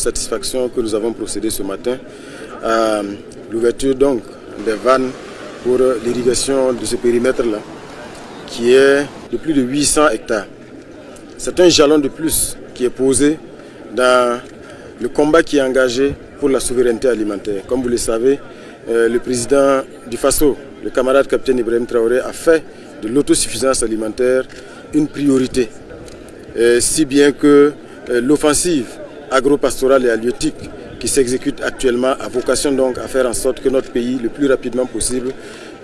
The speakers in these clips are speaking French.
satisfaction que nous avons procédé ce matin à l'ouverture donc des vannes pour l'irrigation de ce périmètre-là, qui est de plus de 800 hectares. C'est un jalon de plus qui est posé dans le combat qui est engagé pour la souveraineté alimentaire. Comme vous le savez, le président du Faso, le camarade capitaine Ibrahim Traoré, a fait de l'autosuffisance alimentaire une priorité. Si bien que l'offensive agro-pastorale et halieutique qui s'exécute actuellement a vocation donc à faire en sorte que notre pays, le plus rapidement possible,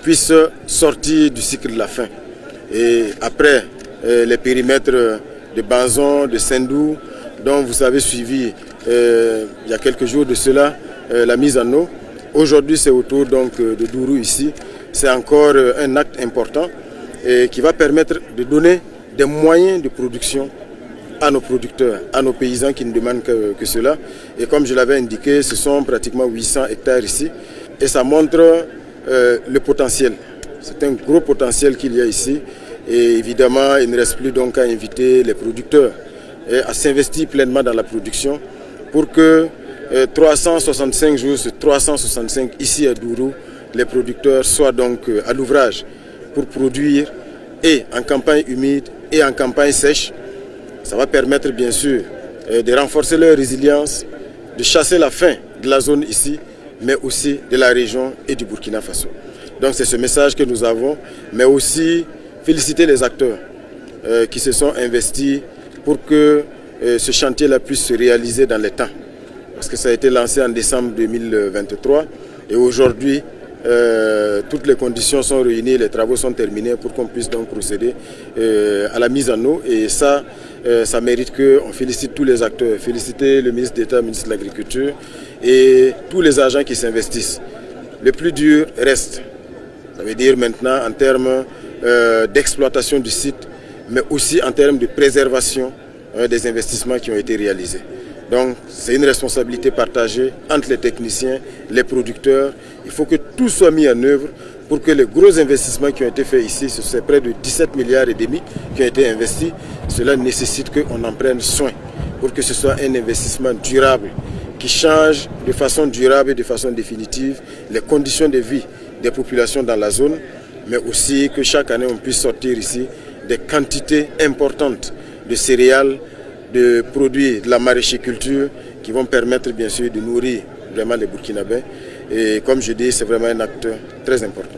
puisse sortir du cycle de la faim. Et après les périmètres de Banzon, de Sendou, dont vous avez suivi il y a quelques jours de cela la mise en eau, aujourd'hui c'est autour donc de Dourou ici. C'est encore un acte important et qui va permettre de donner des moyens de production à nos producteurs, à nos paysans qui ne demandent que cela. Et comme je l'avais indiqué, ce sont pratiquement 800 hectares ici. Et ça montre le potentiel. C'est un gros potentiel qu'il y a ici. Et évidemment, il ne reste plus donc à inviter les producteurs et à s'investir pleinement dans la production pour que 365 jours sur 365 ici à Dourou, les producteurs soient donc à l'ouvrage pour produire et en campagne humide et en campagne sèche. Ça va permettre bien sûr de renforcer leur résilience, de chasser la faim de la zone ici, mais aussi de la région et du Burkina Faso. Donc c'est ce message que nous avons, mais aussi féliciter les acteurs qui se sont investis pour que ce chantier-là puisse se réaliser dans les temps. Parce que ça a été lancé en décembre 2023 et aujourd'hui, toutes les conditions sont réunies, les travaux sont terminés pour qu'on puisse donc procéder à la mise en eau. Et ça, ça mérite qu'on félicite tous les acteurs, féliciter le ministre d'État, le ministre de l'Agriculture et tous les agents qui s'investissent. Le plus dur reste, ça veut dire maintenant en termes d'exploitation du site, mais aussi en termes de préservation des investissements qui ont été réalisés. Donc c'est une responsabilité partagée entre les techniciens, les producteurs. Il faut que tout soit mis en œuvre pour que les gros investissements qui ont été faits ici, c'est près de 17 milliards et demi qui ont été investis. Cela nécessite qu'on en prenne soin pour que ce soit un investissement durable qui change de façon durable et de façon définitive les conditions de vie des populations dans la zone, mais aussi que chaque année on puisse sortir ici des quantités importantes de céréales, de produits de la maraîchiculture qui vont permettre bien sûr de nourrir vraiment les Burkinabés. Et comme je dis, c'est vraiment un acte très important.